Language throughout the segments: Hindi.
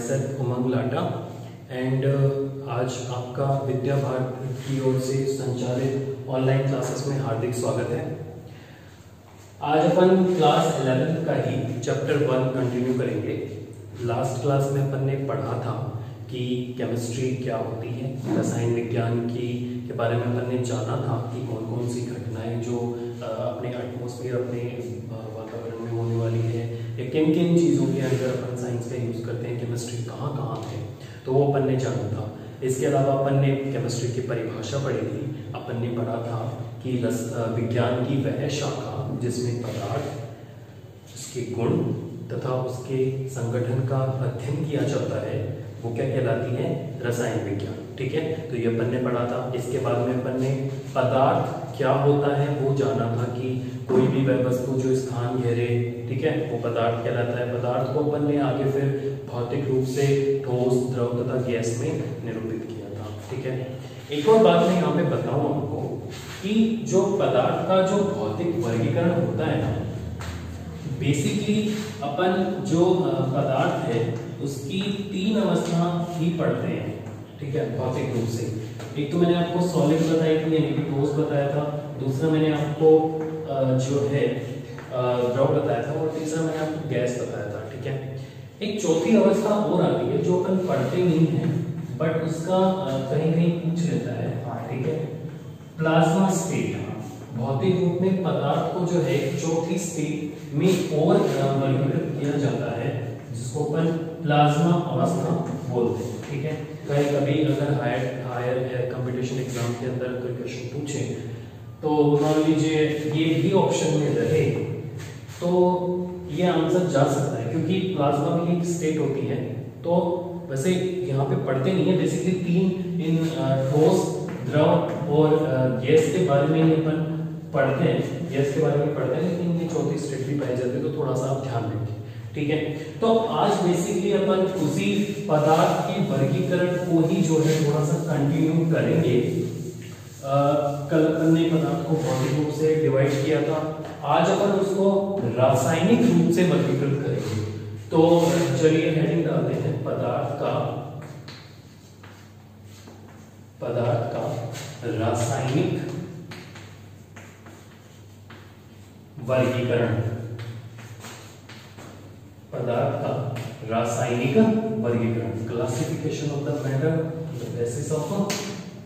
सेल्फ उमंग लाटा एंड आज आपका विद्या भारती की ओर से संचालित ऑनलाइन क्लासेस में हार्दिक स्वागत है। आज अपन क्लास 11 का ही चैप्टर 1 कंटिन्यू करेंगे। लास्ट क्लास में अपन ने पढ़ा था कि केमिस्ट्री क्या होती है, रसायन विज्ञान के बारे में अपन ने जाना था कि कौन कौन सी घटनाएं जो अपने एटमॉस्फेयर अपने वातावरण में होने वाली है या किन किन चीज़ों के अंदर अपन साइंस का यूज़ करते हैं, केमिस्ट्री कहाँ कहाँ है, तो वो अपन ने जाना था। इसके अलावा अपन ने केमिस्ट्री की परिभाषा पढ़ी थी। अपन ने पढ़ा था कि विज्ञान की वह शाखा जिसमें पदार्थ, उसके गुण तथा उसके संगठन का अध्ययन किया जाता है वो क्या कहलाती है, रसायन विज्ञान। ठीक है, तो ये अपन ने पढ़ा था। इसके बाद में अपन ने पदार्थ क्या होता है वो जाना था कि कोई भी वह वस्तु जो स्थान घेरे, ठीक है, वो पदार्थ कहलाता है। पदार्थ को अपन ने आगे फिर भौतिक रूप से ठोस, द्रव तथा गैस में निरूपित किया था। ठीक है, एक और बात मैं यहाँ पे बताऊं आपको कि जो पदार्थ का जो भौतिक वर्गीकरण होता है ना, बेसिकली अपन जो पदार्थ है उसकी 3 अवस्था ही पढ़ते हैं। ठीक है, भौतिक रूप से। एक तो मैंने आपको सॉलिड बताई थी यानी कि ठोस बताया था, दूसरा मैंने आपको जो है द्रव बताया था, और तीसरा मैंने आपको गैस बताया था। ठीक है, एक चौथी अवस्था और आती है जो अपन पढ़ते नहीं है बट उसका कहीं कहीं पूछ लेता है। ठीक है, प्लाज्मा स्टेट। भौतिक रूप में पदार्थ को जो है चौथी स्टेट में और वर्गीकृत किया जाता है जिसको अपन प्लाज्मा अवस्था बोलते हैं। ठीक है, कभी अगर हायर कंपटीशन एग्जाम के अंदर कोई क्वेश्चन पूछे तो मान लीजिए ये भी ऑप्शन में रहे तो ये आंसर जा सकता है, क्योंकि प्लाज्मा भी एक स्टेट होती है। तो वैसे यहाँ पे पढ़ते नहीं है, बेसिकली 3 इन ठोस, द्रव और गैस के बारे में ही अपन पढ़ते हैं, गैस के बारे में पढ़ते हैं, लेकिन ये चौथी स्टेट भी पाई जाती है, तो थोड़ा सा आप ध्यान रखें। ठीक है, तो आज बेसिकली अपन उसी पदार्थ के वर्गीकरण को ही जो है थोड़ा सा कंटिन्यू करेंगे। कल अपन ने पदार्थ को भौतिक रूप से डिवाइड किया था, आज अपन उसको रासायनिक रूप से वर्गीकृत करेंगे। तो चलिए हेडिंग डालते हैं पदार्थ का रासायनिक वर्गीकरण। पदार्थ का रासायनिक वर्गीकरण, classification of the matter, the basis of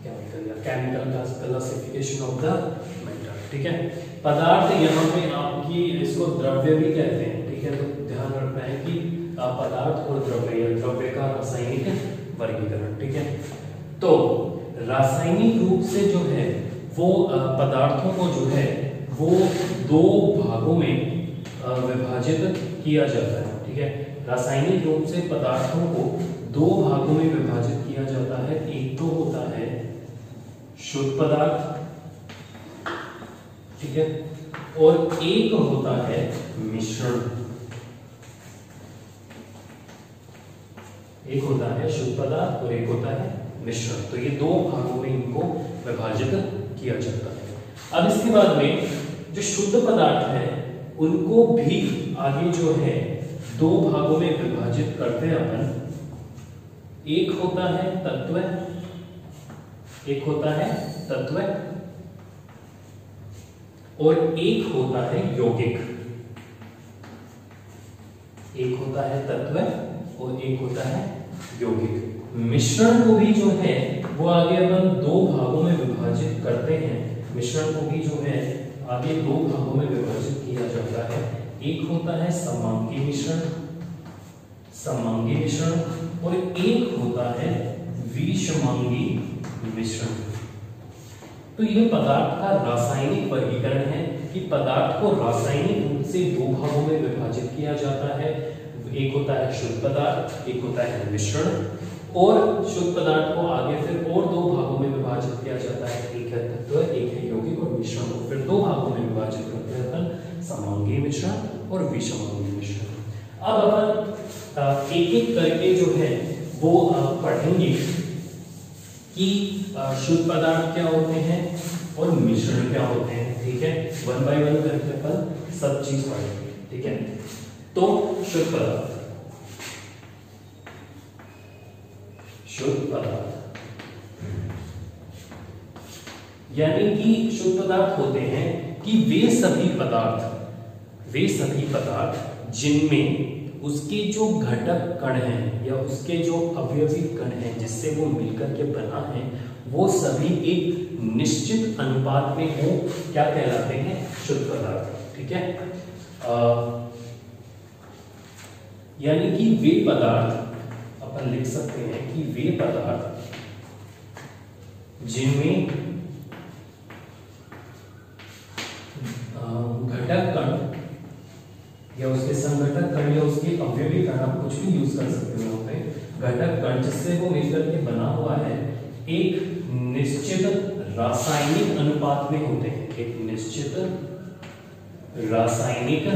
chemical या chemical classification of the matter. ठीक है, पदार्थ यहाँ पे आपकी इसको द्रव्य भी कहते हैं। ठीक है, तो ध्यान रखना है कि पदार्थ और द्रव्य या द्रव्य का रासायनिक वर्गीकरण। ठीक है, तो रासायनिक रूप से जो है वो पदार्थों को जो है वो 2 भागों में विभाजित किया जाता है। ठीक है, रासायनिक रूप से पदार्थों को 2 भागों में विभाजित किया जाता है। एक तो होता है शुद्ध पदार्थ, ठीक है, और एक होता है मिश्रण। एक होता है शुद्ध पदार्थ और एक होता है मिश्रण। तो ये 2 भागों में इनको विभाजित किया जाता है। अब इसके बाद में जो शुद्ध पदार्थ है उनको भी आगे जो है 2 भागों में विभाजित करते हैं अपन। एक होता है तत्व, एक होता है तत्व और एक होता है यौगिक। एक होता है तत्व और एक होता है यौगिक। मिश्रण को भी जो है वो आगे अपन 2 भागों में विभाजित करते हैं। मिश्रण को भी जो है आगे 2 भागों में विभाजित किया जाता है। एक होता है समांगी मिश्रण, समांगी मिश्रण, और एक होता है विषमांगी मिश्रण। तो यह पदार्थ का रासायनिक वर्गीकरण है कि पदार्थ को रासायनिक रूप से 2 भागों में विभाजित किया जाता है। एक होता है शुद्ध पदार्थ, एक होता है मिश्रण, और शुद्ध पदार्थ को आगे फिर और 2 भागों में विभाजित किया जाता है। एक है तत्व, एक है यौगिक, और मिश्रण को फिर 2 भागों में विभाजित करते हैं अपन, समांगी मिश्रण और विषमांगी मिश्रण। अब अपन एक एक करके जो है वो पढ़ेंगे कि शुद्ध पदार्थ क्या होते हैं और मिश्रण क्या होते हैं। ठीक है, 1 बाय 1 करके अपन सब चीज पढ़ेंगे। ठीक है, तो शुद्ध पदार्थ शुद्ध पदार्थ। यानी कि शुद्ध पदार्थ होते हैं कि वे सभी पदार्थ जिनमें उसके जो घटक कण हैं या उसके जो अवयवी कण हैं जिससे वो मिलकर के बना है, वो सभी एक निश्चित अनुपात में हो, क्या कहलाते हैं? शुद्ध पदार्थ। ठीक है, यानी कि वे पदार्थ, अपन लिख सकते हैं कि वे पदार्थ जिनमें घटक कण या उसके संघटक कण या उसके अवयवी कण, आप कुछ भी यूज कर सकते हो यहाँ पे, घटक कण जिससे वो मिलकर के बना हुआ है, एक निश्चित रासायनिक अनुपात में होते हैं। एक निश्चित रासायनिक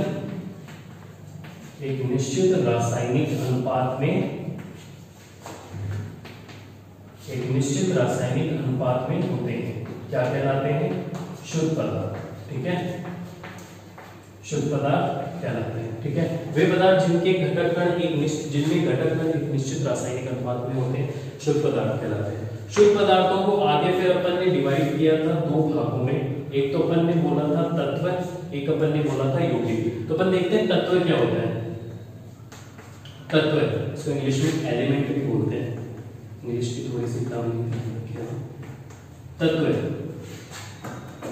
अनुपात में होते हैं, क्या कहलाते हैं? शुद्ध पदार्थ। ठीक है, शुद्ध पदार्थ कहलाते हैं। ठीक है, वे पदार्थ जिनके घटक कण एक निश्चित रासायनिक अनुपात में होते हैं, शुद्ध पदार्थ कहलाते हैं। शुद्ध पदार्थों को आगे फिर अपन ने डिवाइड किया था दो भागों में। एक तो अपन ने बोला था तत्व, एक अपन ने बोला था यौगिक। तो अपन देखते हैं तत्व क्या होता है। तत्व, इसको इंग्लिश में एलिमेंट भी बोलते हैं, इंग्लिश की थोड़ी सी काम तत्व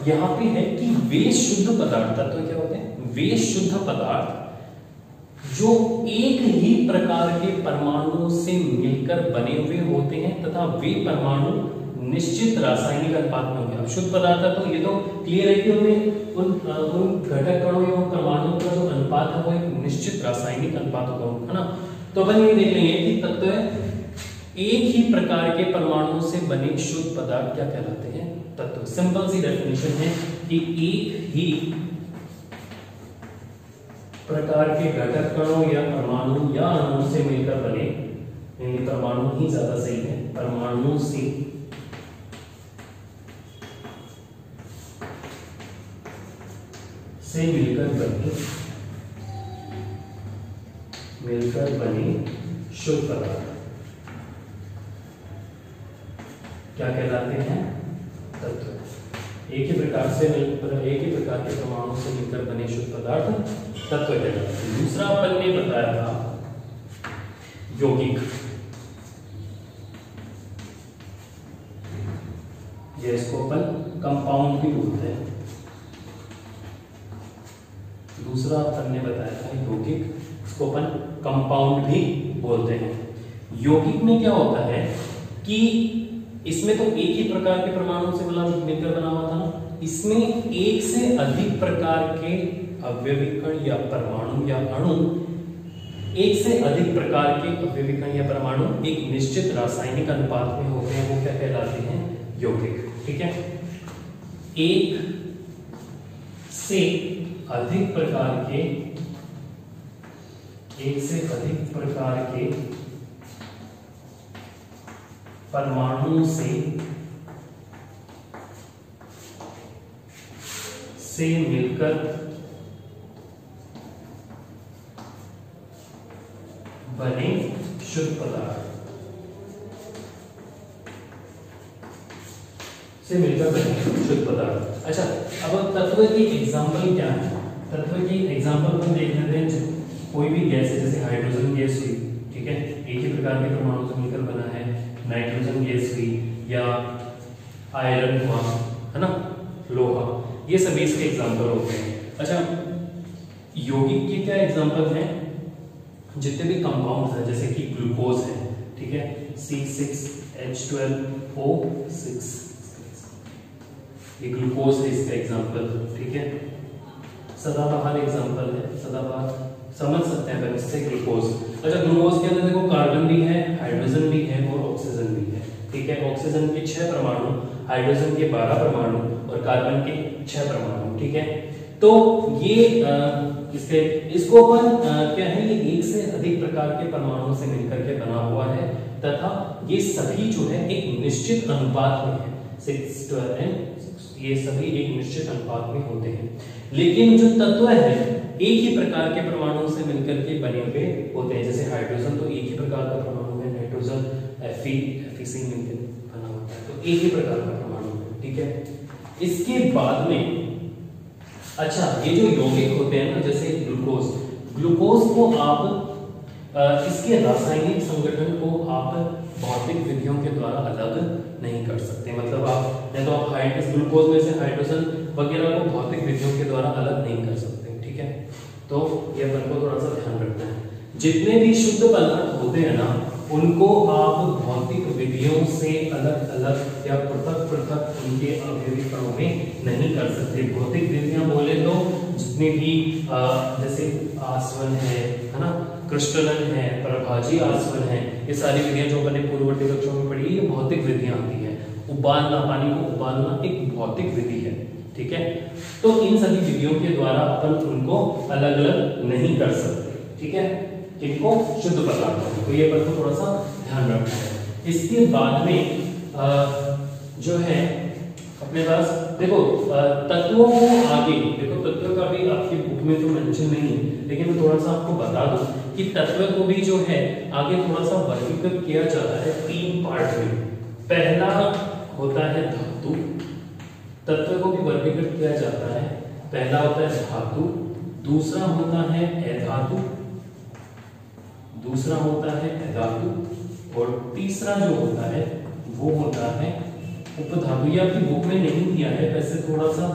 यहाँ पे है कि वे शुद्ध पदार्थ, तत्व क्या होते हैं? वे शुद्ध पदार्थ जो एक ही प्रकार के परमाणुओं से मिलकर बने हुए होते हैं तथा वे परमाणु निश्चित रासायनिक अनुपात में होंगे। अब शुद्ध पदार्थ है तो ये तो क्लियर है कि उनमें उन घटक कणों या उन परमाणुओं का जो अनुपात है वो एक निश्चित रासायनिक अनुपात होगा, है ना। तो अपन ये देख लेंगे कि तत्व एक ही प्रकार के परमाणुओं से बने शुद्ध पदार्थ क्या कहलाते हैं? तत्व। सिंपल सी डेफिनेशन है कि एक ही प्रकार के घटक कणों या परमाणु या अणुओं से मिलकर बने, यानी परमाणु ही ज्यादा सही है, परमाणु से मिलकर बने शुद्ध पदार्थ क्या कहलाते हैं? तत्व। एक ही प्रकार के परमाणु से मिलकर बने शुद्ध पदार्थ तत्व कहलाते हैं। दूसरा अपन ने बताया था यौगिक, जिसको अपन कंपाउंड भी बोलते हैं। दूसरा अपन ने बताया था यौगिक, इसको अपन कंपाउंड भी बोलते हैं। यौगिक में क्या होता है कि इसमें तो एक ही प्रकार के परमाणु से मिलकर बना हुआ था ना, इसमें एक से अधिक प्रकार के अवयवी कण या परमाणु या अणु, एक से अधिक प्रकार के अवयवी कण या परमाणु एक निश्चित रासायनिक अनुपात में होते हैं, वो क्या कहलाते हैं? यौगिक। ठीक है, एक से अधिक प्रकार के परमाणु से मिलकर बने शुद्ध पदार्थ अच्छा, अब तत्व की एग्जांपल क्या है? तत्व की एग्जांपल हम देख लेते हैं। कोई भी गैस है, जैसे हाइड्रोजन गैस हुई, ठीक है, एक ही प्रकार के परमाणु से मिलकर बना है। नाइट्रोजन गैस हुई या आयरन हुआ, है ना, लोहा, ये सभी इसके एग्जांपल होते हैं। अच्छा, यौगिक के क्या एग्जांपल हैं? जितने भी कंपाउंड्स हैं, जैसे कि ग्लूकोज है, ठीक है, C6H12O6, ये ग्लूकोज है, इसका एग्जांपल, ठीक है। सदाबहार एग्जांपल है, सदाबहार समझ सकते हैं इससे ग्लूकोज। अच्छा, ग्लूकोज के अंदर देखो कार्बन भी है, हाइड्रोजन भी है और ऑक्सीजन भी है, ठीक है। ऑक्सीजन के 6 परमाणु, हाइड्रोजन के 12 परमाणु और कार्बन के 6 परमाणु, ठीक है। तो ये इसको अपन क्या है, ये एक से अधिक प्रकार के परमाणुओं से मिलकर के बना हुआ है तथा ये सभी जो है एक निश्चित अनुपात में है, 6:12, ये सभी एक निश्चित अनुपात में होते हैं। लेकिन जो तत्व है एक ही प्रकार के परमाणुओं से मिलकर के बने हुए होते हैं। जैसे हाइड्रोजन तो एक ही प्रकार का परमाणु है, नाइट्रोजन FeC मिलकर बना होता है। तो एक ही प्रकार का परमाणु है, ठीक है। इसके बाद में अच्छा, ये जो यौगिक होते हैं ना, जैसे ग्लूकोज को आप इसके रासायनिक संगठन को आप भौतिक विधियों के द्वारा अलग नहीं कर सकते। मतलब आप नहीं तो आप ग्लूकोज में से हाइड्रोजन वगैरह को भौतिक विधियों के द्वारा अलग नहीं कर सकते, ठीक है। तो ये अपन को थोड़ा सा ध्यान रखना है। जितने भी शुद्ध पदार्थ होते हैं ना, उनको आप भौतिक विधियों से अलग अलग या पृथक पृथक उनके अवयवी कणों में नहीं कर सकते। भौतिक विधियां बोले तो जितने भी जैसे आसवन है ना, क्रिस्टलन है, प्रभाजी आसवन है, ये सारी विधियां जो अपने पूर्ववर्ती कक्षों में पढ़ी, ये भौतिक विधियां आती है। उबालना, पानी को उबालना एक भौतिक विधि है, ठीक है। तो इन सभी विधियों के द्वारा अपन उनको अलग अलग नहीं कर सकते, ठीक है, इनको शुद्ध पदार्थों को। तो ये पर थोड़ा सा ध्यान रखना है। इसके बाद में जो है अपने पास देखो तत्वों को आगे देखो, तत्व का भी आपकी बुक में तो मेंशन नहीं है, लेकिन मैं थोड़ा सा आपको बता दूं कि तत्व को भी जो है आगे थोड़ा सा वर्गीकृत किया जाता है 3 पार्ट में। पहला होता है धातु, तत्व को भी वर्गीकृत किया जाता है। पहला होता है धातु, दूसरा होता है अधातु, दूसरा होता है अधातु, और तीसरा जो होता है वो होता है उपधातु। ये आपकी बुक में नहीं दिया है, वैसे थोड़ा सा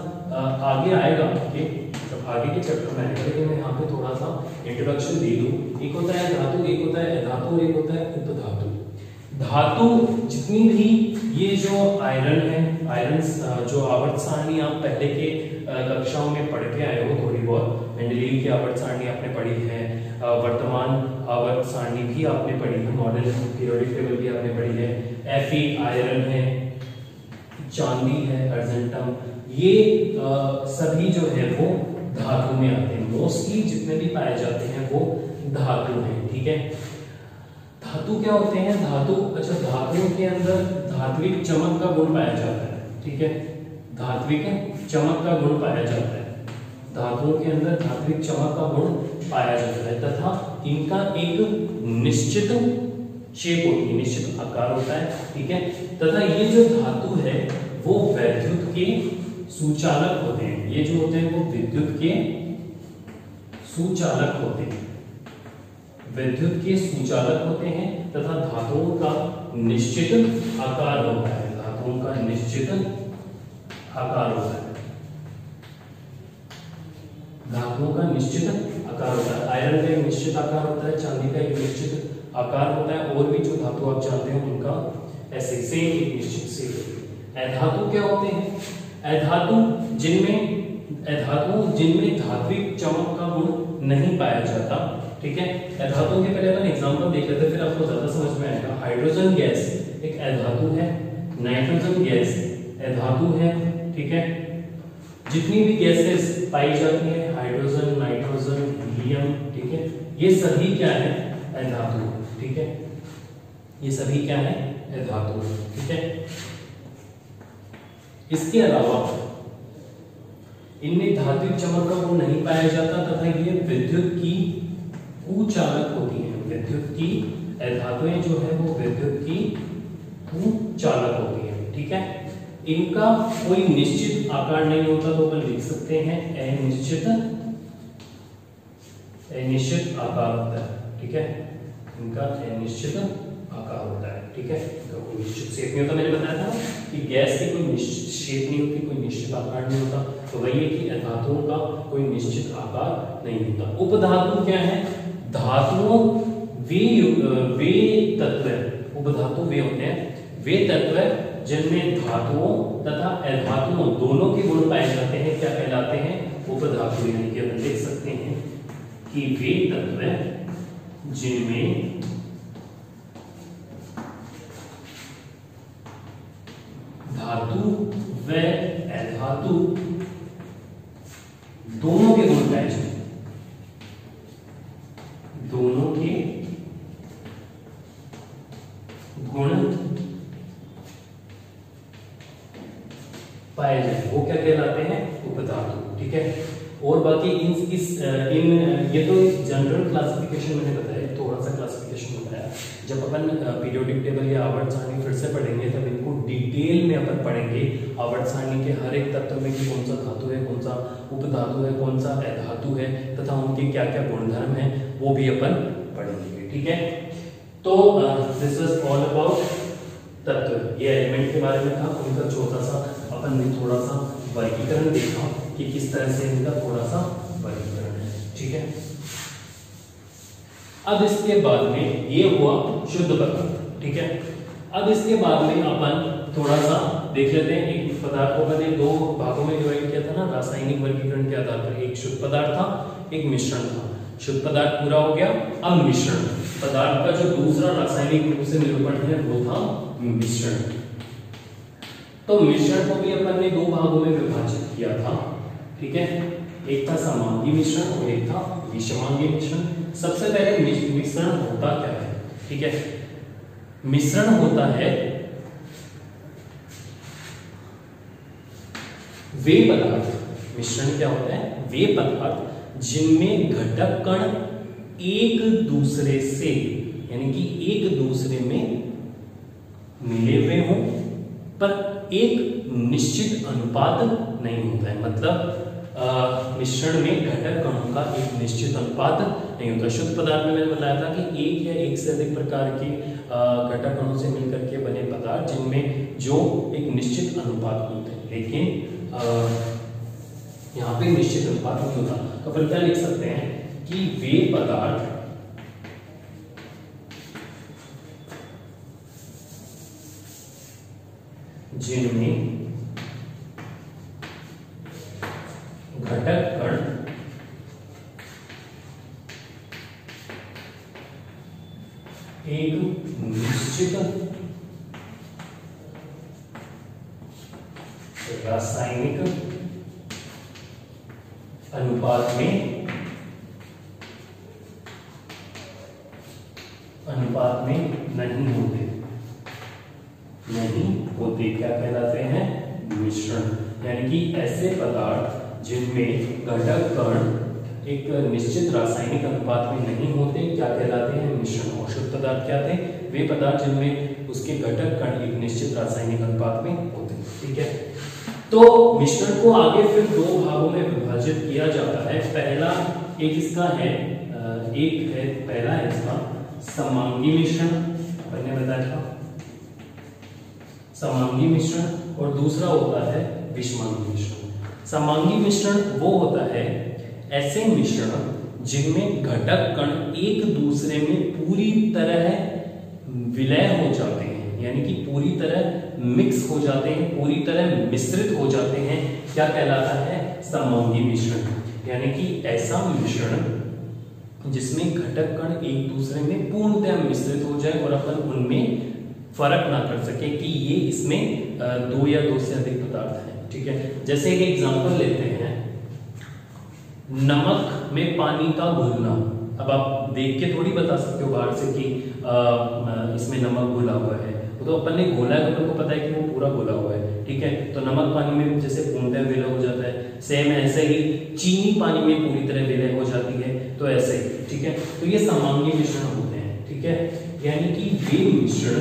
आगे आएगा आपके जब आगे के चैप्टर में आएगा, लेकिन मैं यहाँ पे थोड़ा सा इंट्रोडक्शन दे दूं। एक होता है धातु, एक होता है अधातु, एक होता है उपधातु। धातु जितनी भी ये जो आयरन है, आयरन जो आवर्त सारणी आप पहले के कक्षाओं में पढ़ के आए हो थोड़ी बहुत, मेंडलीव की आवर्त सारणी आपने पढ़ी है, वर्तमान आवर्त सारणी भी आपने पढ़ी है, मॉडल पीरियोडिक टेबल भी आपने पढ़ी है। Fe आयरन है, चांदी है, अर्जेंटम, ये सभी जो है वो धातु में आते हैं। मोस्टली जितने भी पाए जाते हैं वो धातु हैं, ठीक है। धातु क्या होते हैं? धातु, अच्छा, धातुओं के अंदर धात्विक चमक का गुण पाया जाता है, ठीक है। धात्विक चमक का गुण पाया जाता है, धातुओं के अंदर धात्विक चमक का गुण पाया जाता है, तथा इनका एक निश्चित शेप होती है, निश्चित आकार होता है, ठीक है। तथा ये जो धातु है वो वैद्युत के सुचालक होते हैं। ये जो होते हैं वो विद्युत के सुचालक होते हैं, विद्युत के सुचालक होते हैं, तथा धातुओं का निश्चित आकार होता है, धातुओं का निश्चित आकार होता है, धातुओं का निश्चित आकार होता है। आयरन का एक निश्चित आकार होता है, चांदी का एक निश्चित आकार होता है, और भी जो धातु आप जानते हैं उनका ऐसे सेम एक निश्चित से। अधातु क्या होते हैं? अधातु जिनमें धात्विक चमक का गुण नहीं पाया जाता, ठीक है। अधातुओं के पहले अपन एग्जांपल देख लेते हैं, फिर आपको ज्यादा समझ में आएगा। हाइड्रोजन गैस एक अधातु है, नाइट्रोजन गैस अधातु है, ठीक है। जितनी भी गैसेस पाई जाती है, हाइड्रोजन, नाइट्रोजन, हीलियम, ठीक है, ये सभी क्या है? अधातु, ठीक है। ये सभी क्या है? अधातु, ठीक है। इसके अलावा इनमें धात्विक चमक का गुण नहीं पाया जाता, तथा ये विद्युत की कुचालक होती हैं। विद्युत की अधातुएं जो है वो विद्युत की कुचालक होती हैं, ठीक है। इनका कोई निश्चित आकार नहीं होता, तो अपन लिख सकते हैं अनिश्चित आकार होता है, ठीक है। इनका अनिश्चित आकार होता है, ठीक है। तो कोई निश्चित शेप नहीं होता। मैंने बताया था कि गैस की कोई निश्चित शेप नहीं होती, कोई निश्चित आकार नहीं होता, तो वही है कि धातुओं का कोई निश्चित आकार नहीं होता। उपधातु क्या है? धातुओं वे तत्व, उपधातु वे होते हैं वे तत्व जिनमें धातुओं तथा अधातुओं दोनों के गुण पाए जाते हैं, क्या कहलाते हैं? उपधातु। यानी कि अपन देख सकते हैं कि वे तत्व जिनमें धातु व अधातु दोनों के गुण पाए जाते हैं, दोनों के गुण पाए जाते, वो क्या कहलाते हैं? उपधातु, ठीक है। और बाकी इन ये तो जनरल क्लासिफिकेशन मैंने बताया, थोड़ा सा क्लासिफिकेशन बताया। जब अपन पीरियोडिक टेबल या आवर्त सारणी फिर से पढ़ेंगे तब इनको डिटेल में अपन पढ़ेंगे, आवर्त सारणी के हर एक तत्व में कि कौन सा धातु है, कौन सा उपधातु है, कौन सा अधातु है तथा उनके क्या क्या गुणधर्म है वो भी अपन पढ़ेंगे। ठीक है, तो दिस वाज ऑल अबाउट तत्व, ये एलिमेंट के बारे में था, उनका छोटा सा अपन ने थोड़ा सा वर्गीकरण देखा कि किस तरह से इनका थोड़ा सा वर्गीकरण है। ठीक है, अब इसके बाद में ये हुआ शुद्ध पदार्थ। ठीक है, अब इसके बाद में अपन थोड़ा सा देख लेते हैं, एक पदार्थ को मैंने दो भागों में डिवाइड किया था ना रासायनिक वर्गीकरण के आधार पर, एक शुद्ध पदार्थ था, एक मिश्रण था। शुद्ध पदार्थ पूरा हो गया, अब मिश्रण पदार्थ का जो दूसरा रासायनिक रूप से निरूपण है वो था मिश्रण। तो मिश्रण को भी अपन ने दो भागों में विभाजित किया था। ठीक है, एक था समांगी मिश्रण और एक था विषमांगी मिश्रण। सबसे पहले मिश्रण होता क्या है? ठीक है, मिश्रण होता है वे पदार्थ, मिश्रण क्या होता है? वे पदार्थ जिनमें घटक कण एक दूसरे से यानी कि एक दूसरे में मिले हुए हों पर एक निश्चित अनुपात नहीं होता है। मतलब मिश्रण में घटक कणों का एक निश्चित अनुपात नहीं होता। शुद्ध पदार्थ में मैंने बताया था कि एक या एक से अधिक प्रकार के घटक कणों से मिलकर के बने पदार्थ जिनमें जो एक निश्चित अनुपात होते हैं, लेकिन यहाँ पे निश्चित अनुपात नहीं होता। तो फिर क्या लिख सकते हैं कि वे पदार्थ जिनमें घटक कण एक निश्चित रासायनिक अनुपात में नहीं होते क्या कहलाते हैं? मिश्रण। यानी कि ऐसे पदार्थ जिनमें घटक कण एक निश्चित रासायनिक अनुपात में नहीं होते क्या कहलाते हैं? मिश्रण। और शुद्ध पदार्थ क्या थे? वे पदार्थ जिनमें उसके घटक कण एक निश्चित रासायनिक अनुपात में होते। ठीक है, तो मिश्रण को आगे फिर दो भागों में विभाजित किया जाता है। पहला एक इसका है, पहला है इसका समांगी मिश्रण, मैंने बताया था समांगी मिश्रण, और दूसरा होता है विषमांगी मिश्रण। समांगी मिश्रण वो होता है ऐसे मिश्रण जिनमें घटक कण एक दूसरे में पूरी तरह विलय हो जाते हैं, यानी कि पूरी तरह मिक्स हो जाते हैं, पूरी तरह मिश्रित हो जाते हैं। क्या कहलाता है? समांगी मिश्रण। यानी कि ऐसा मिश्रण जिसमें घटक कण एक दूसरे में पूर्णतः मिश्रित हो जाए और अपन उनमें फर्क ना कर सके कि ये इसमें दो या दो से अधिक पदार्थ हैं। ठीक है, जैसे एक एग्जांपल लेते हैं, नमक में पानी का घुलना। अब आप देख के थोड़ी बता सकते हो बाहर से कि इसमें नमक घुला हुआ है, तो अपन ने घोला है तो अपन को पता है कि वो पूरा घुला हुआ है। ठीक है, तो नमक पानी में जैसे पूर्णतः विलय हो जाता है, सेम ऐसे ही चीनी पानी में पूरी तरह विलय हो जाती है, तो ऐसे ही। ठीक है, तो ये समांगी मिश्रण होते हैं। ठीक है, यानी कि वे मिश्रण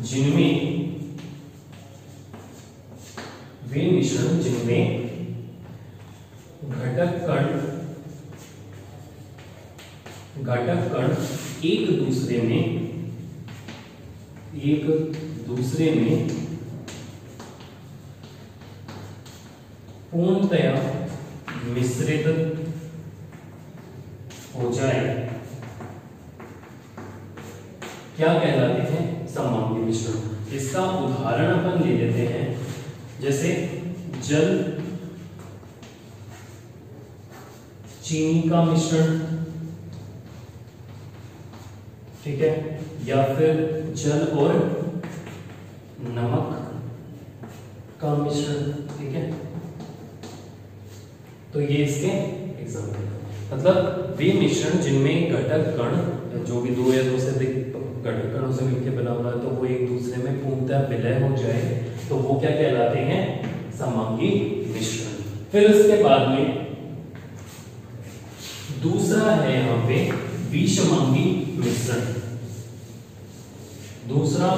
जिनमें घटक कण एक दूसरे में पूर्णतया मिश्रित हो जाए क्या कहलाते हैं? समांगी मिश्रण। इसका उदाहरण अपन ले लेते हैं, जैसे जल चीनी का मिश्रण, ठीक है, या फिर जल और नमक का मिश्रण। ठीक है, तो ये इसके एग्जाम्पल। मतलब वे मिश्रण जिनमें घटक कण जो भी दो या दो से अधिक घटक कणों से मिलकर बना हुआ है तो वो एक दूसरे में पूर्णतः विलय हो जाए, तो वो क्या कहलाते हैं? समांगी मिश्रण। फिर उसके बाद में दूसरा है यहाँ पे विषमांगी मिश्रण। दूसरा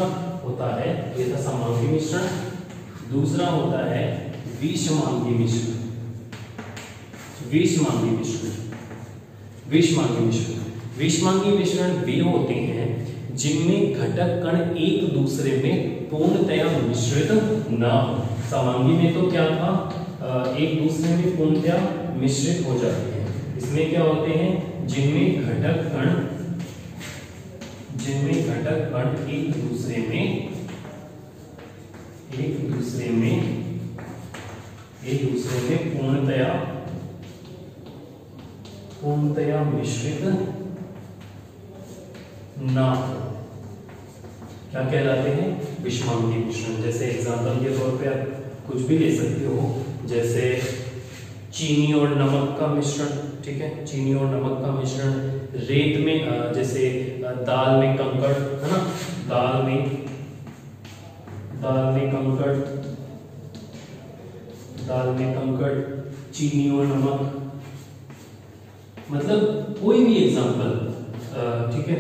होता है, ये था समांगी मिश्रण, दूसरा होता है विषमांगी मिश्रण। विषमांगी मिश्रण, विषमांगी मिश्रण, विषमांगी मिश्रण वे होते हैं जिनमें घटक कण एक दूसरे में पूर्णतया मिश्रित ना हो। समांगी में तो क्या था, एक दूसरे में पूर्णतया मिश्रित हो जाते हैं। इसमें क्या होते हैं, जिनमें घटक कण एक दूसरे में पूर्णतया मिश्रित ना हो, क्या कहलाते हैं, विषमांगी मिश्रण। जैसे एग्जांपल के तौर पे आप कुछ भी ले सकते हो, जैसे चीनी और नमक का मिश्रण, ठीक है, चीनी और नमक का मिश्रण। रेत में जैसे दाल में कंकड़, है ना, दाल में कंकड़, चीनी और नमक, मतलब कोई भी एग्जांपल, ठीक है,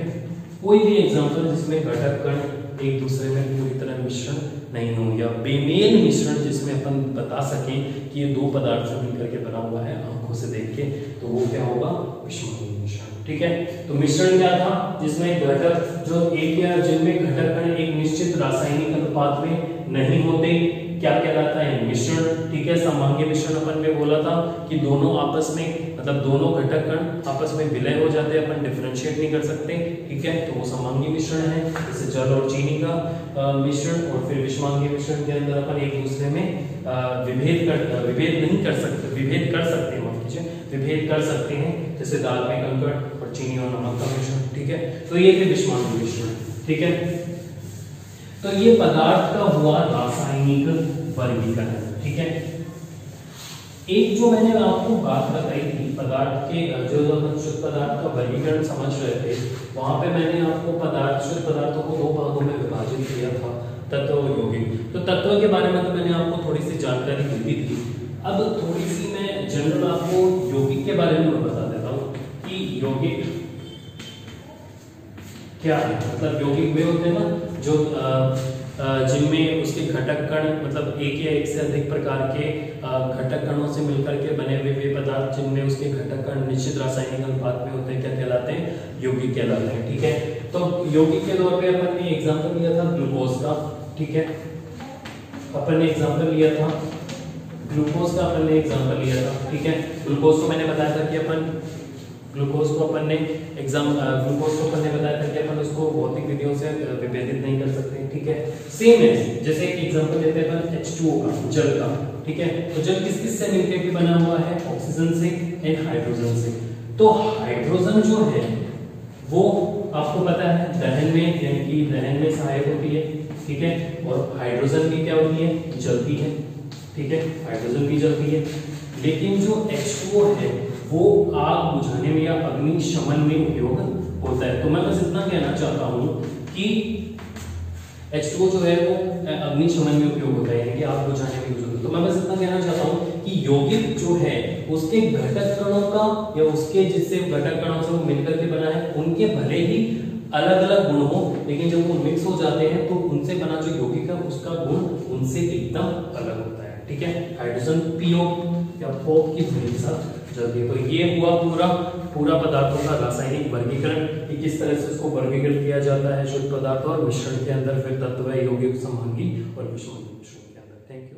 कोई भी एग्जांपल जिसमें घटक कण एक दूसरे में पूरी तरह मिश्रण नहीं हो, या बेमेल मिश्रण जिसमें अपन बता सकें कि ये दो पदार्थों मिलकर के बना हुआ है आंखों से देख के, तो वो क्या होगा, विषमांगी मिश्रण। ठीक है, तो मिश्रण क्या था, जिसमें घटक जो एक या जिनमें घटक कण एक निश्चित रासायनिक अनुपात में नहीं होते, क्या कहलाता है, मिश्रण। ठीक है, समांगी मिश्रण अपन में बोला था कि दोनों आपस में, मतलब दोनों घटक कण आपस में विलय हो जाते हैं, अपन डिफरेंशिएट नहीं कर सकते। ठीक है, तो वो समांगी मिश्रण है, जैसे जल और चीनी का मिश्रण। और फिर विषमांगी मिश्रण के अंदर अपन एक दूसरे में विभेद कर सकते हैं, जैसे दाल में कंकड़ और चीनी और नमक का मिश्रण। ठीक है, तो ये थे विषमांगी मिश्रण। ठीक है, तो ये पदार्थ का हुआ रासायनिक वर्गीकरण। ठीक है, एक जो मैंने आपको बात बताई थी पदार्थ के, जो शुद्ध पदार्थ का वर्गीकरण समझ रहे थे, वहां पे मैंने आपको शुद्ध पदार्थों को दो भागों में विभाजित किया था, तत्व और यौगिक। तो तत्व के बारे में तो मैंने आपको थोड़ी सी जानकारी दी थी। अब थोड़ी सी मैं जनरल आपको यौगिक के बारे में बता देता हूँ कि यौगिक क्या है। मतलब यौगिक वे होते हैं ना जो जिनमें उसके घटक कण, मतलब एक या एक से अधिक प्रकार के घटक कणों से मिलकर के बने हुए वे पदार्थ जिनमें उसके घटक कण निश्चित रासायनिक अनुपात में होते हैं, क्या कहलाते हैं, यौगिक कहलाते हैं। ठीक है, तो यौगिक के तौर पे अपन ने एग्जांपल लिया था ग्लूकोज का। ठीक है, अपन ने एग्जांपल लिया था ग्लूकोज का, अपन ने एग्जांपल लिया था। ठीक है, ग्लूकोज को मैंने बताया था कि अपन ग्लूकोज को अपन ने बताया था कि अपन उसको भौतिक विधियों से विभेदित नहीं कर सकते। ठीक है, सेम है, जैसे एक एग्जांपल लेते हैं अपन H2O का, जल का। ठीक है, तो जल किस किस से मिलकर के बना हुआ है, ऑक्सीजन से एंड हाइड्रोजन से। तो हाइड्रोजन जो है वो आपको पता है दहन में, यानी कि दहन में सहायक होती है। ठीक है, और हाइड्रोजन भी क्या होती है, जलती है। ठीक है, हाइड्रोजन भी जलती है, लेकिन जो H2O है वो आग बुझाने में या अग्नि शमन में उपयोग होता है। तो मैं बस इतना कहना चाहता हूं कि H2O जो है वो अग्नि शमन में उपयोग होता है, यानी कि आग बुझाने में उपयोग होता है। तो मैं बस इतना कहना चाहता हूं कि यौगिक जो है उसके घटक कणों का, या उसके जिससे घटक कणों से वो मिलकर के बना है, उनके भले ही अलग अलग गुण हो, लेकिन जब वो मिक्स हो जाते हैं तो उनसे बना जो यौगिक है उसका गुण उनसे एकदम अलग होता है। ठीक है, हाइड्रोजन पीओ या पोप की ध्वनि के साथ जल्दी। तो ये हुआ पूरा पदार्थों का रासायनिक वर्गीकरण कि किस तरह से उसको वर्गीकृत किया जाता है शुद्ध पदार्थ और मिश्रण के अंदर, फिर तत्व, यौगिक, समांगी और विषमांगी मिश्रण के अंदर। Thank you.